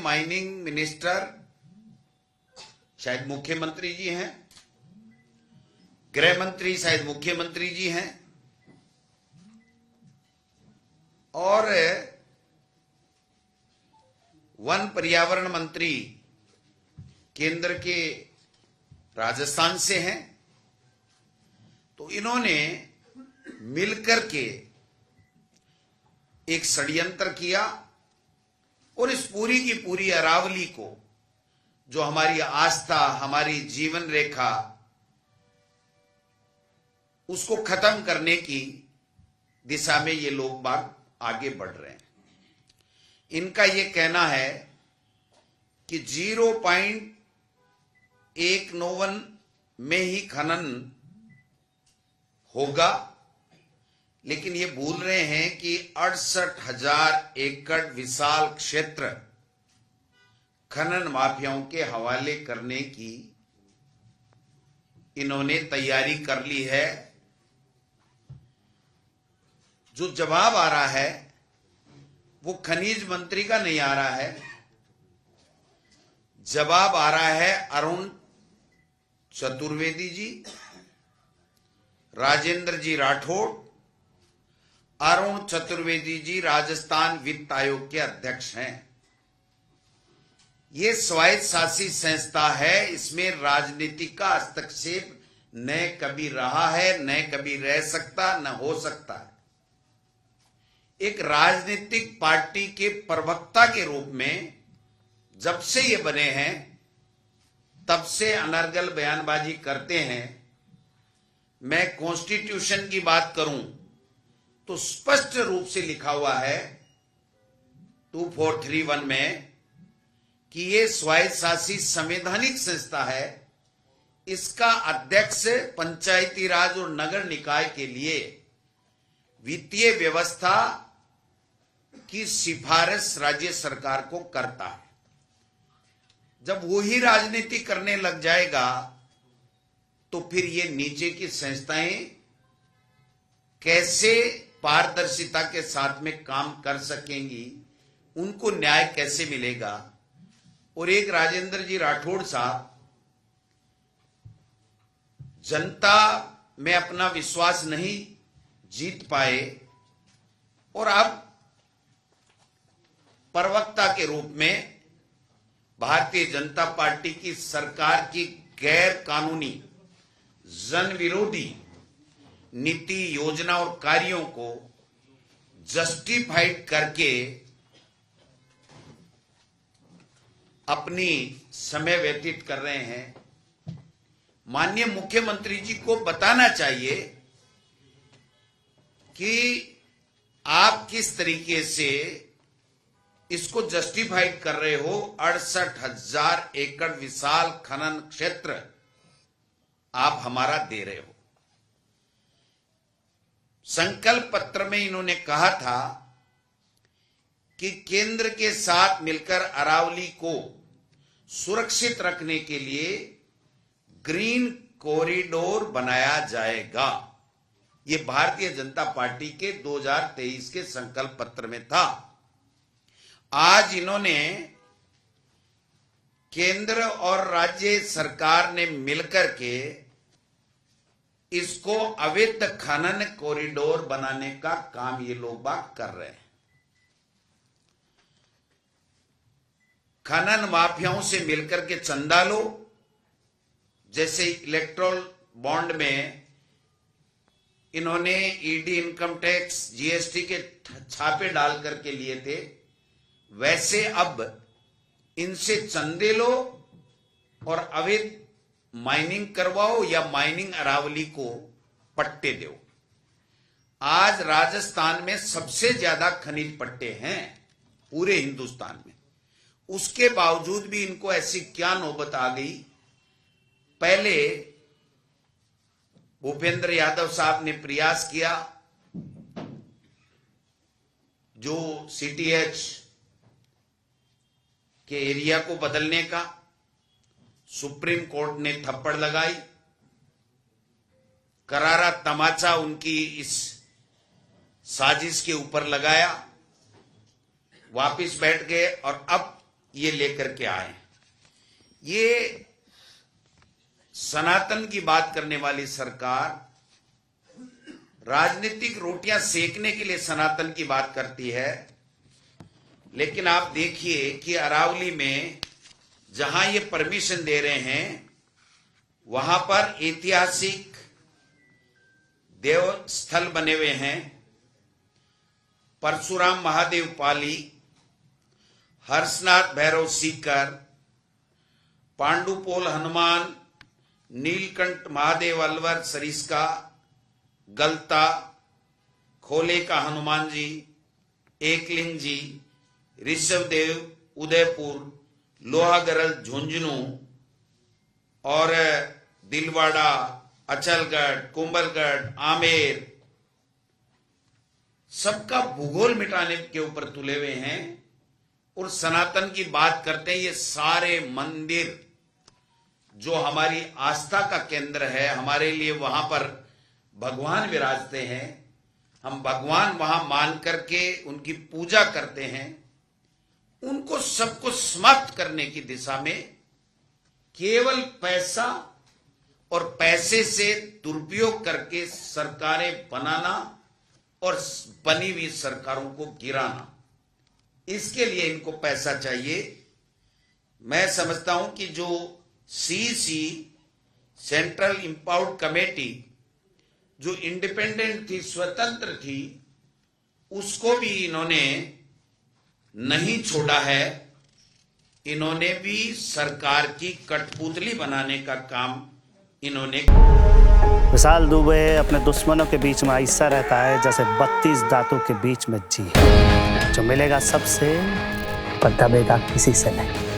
Mining minister शायद मुख्यमंत्री जी हैं, गृह मंत्री शायद मुख्यमंत्री जी हैं, और वन पर्यावरण मंत्री केंद्र के राजस्थान से हैं। तो इन्होंने मिलकर के एक षड्यंत्र किया और इस पूरी की पूरी अरावली को, जो हमारी आस्था, हमारी जीवन रेखा, उसको खत्म करने की दिशा में ये लोग बाग आगे बढ़ रहे हैं। इनका ये कहना है कि 0.191 में ही खनन होगा, लेकिन ये भूल रहे हैं कि 68,000 एकड़ विशाल क्षेत्र खनन माफियाओं के हवाले करने की इन्होंने तैयारी कर ली है। जो जवाब आ रहा है वो खनिज मंत्री का नहीं आ रहा है, जवाब आ रहा है अरुण चतुर्वेदी जी, राजेंद्र जी राठौड़। अरुण चतुर्वेदी जी राजस्थान वित्त आयोग के अध्यक्ष हैं। ये स्वायत्त शासी संस्था है, इसमें राजनीति का हस्तक्षेप न कभी रहा है, न कभी रह सकता, न हो सकता है। एक राजनीतिक पार्टी के प्रवक्ता के रूप में जब से ये बने हैं तब से अनर्गल बयानबाजी करते हैं। मैं कॉन्स्टिट्यूशन की बात करूं तो स्पष्ट रूप से लिखा हुआ है 2431 में कि ये स्वायत्त शासी संवैधानिक संस्था है। इसका अध्यक्ष पंचायती राज और नगर निकाय के लिए वित्तीय व्यवस्था की सिफारिश राज्य सरकार को करता है। जब वो ही राजनीति करने लग जाएगा तो फिर ये नीचे की संस्थाएं कैसे पारदर्शिता के साथ में काम कर सकेंगी, उनको न्याय कैसे मिलेगा। और एक राजेंद्र जी राठौड़ साहब जनता में अपना विश्वास नहीं जीत पाए और अब प्रवक्ता के रूप में भारतीय जनता पार्टी की सरकार की गैर कानूनी, जन विरोधी नीति, योजना और कार्यों को जस्टिफाइड करके अपनी समय व्यतीत कर रहे हैं। माननीय मुख्यमंत्री जी को बताना चाहिए कि आप किस तरीके से इसको जस्टिफाइड कर रहे हो। 68,000 एकड़ विशाल खनन क्षेत्र आप हमारा दे रहे हो। संकल्प पत्र में इन्होंने कहा था कि केंद्र के साथ मिलकर अरावली को सुरक्षित रखने के लिए ग्रीन कॉरिडोर बनाया जाएगा। ये भारतीय जनता पार्टी के 2023 के संकल्प पत्र में था। आज इन्होंने केंद्र और राज्य सरकार ने मिलकर के इसको अवैध खनन कॉरिडोर बनाने का काम ये लोग बात कर रहे हैं। खनन माफियाओं से मिलकर के चंदा लो, जैसे इलेक्ट्रोल बॉन्ड में इन्होंने ईडी, इनकम टैक्स, जीएसटी के छापे डाल करके लिए थे, वैसे अब इनसे चंदे लो और अवैध माइनिंग करवाओ या माइनिंग अरावली को पट्टे दो। आज राजस्थान में सबसे ज्यादा खनिज पट्टे हैं पूरे हिंदुस्तान में, उसके बावजूद भी इनको ऐसी क्या नौबत आ गई। पहले भूपेंद्र यादव साहब ने प्रयास किया, जो सीटीएच के एरिया को बदलने का, सुप्रीम कोर्ट ने थप्पड़ लगाई, करारा तमाचा उनकी इस साजिश के ऊपर लगाया, वापिस बैठ गए और अब ये लेकर के आए। ये सनातन की बात करने वाली सरकार राजनीतिक रोटियां सेकने के लिए सनातन की बात करती है, लेकिन आप देखिए कि अरावली में जहां ये परमिशन दे रहे हैं वहां पर ऐतिहासिक देव स्थल बने हुए हैं। परशुराम महादेव पाली, हर्षनाथ भैरव सीकर, पांडुपोल हनुमान, नीलकंठ महादेव अलवर सरिस्का, गलता, खोले का हनुमान जी, एकलिंग जी, ऋषभदेव उदयपुर, लोहागरल झुंझुनू और दिलवाड़ा, अचलगढ़, कुंभलगढ़, आमेर, सबका भूगोल मिटाने के ऊपर तुले हुए हैं और सनातन की बात करते हैं। ये सारे मंदिर जो हमारी आस्था का केंद्र है, हमारे लिए वहां पर भगवान विराजते हैं, हम भगवान वहां मान करके उनकी पूजा करते हैं, उनको सबको समाप्त करने की दिशा में केवल पैसा और पैसे से दुरुपयोग करके सरकारें बनाना और बनी हुई सरकारों को गिराना, इसके लिए इनको पैसा चाहिए। मैं समझता हूं कि जो सीसी सेंट्रल इंपावर्ड कमेटी जो इंडिपेंडेंट थी, स्वतंत्र थी, उसको भी इन्होंने नहीं छोड़ा है। इन्होंने भी सरकार की कठपुतली बनाने का काम इन्होंने। विशाल दुबे अपने दुश्मनों के बीच में ऐसा रहता है जैसे 32 दांतों के बीच में जी, जो मिलेगा सबसे पर दबेगा किसी से नहीं।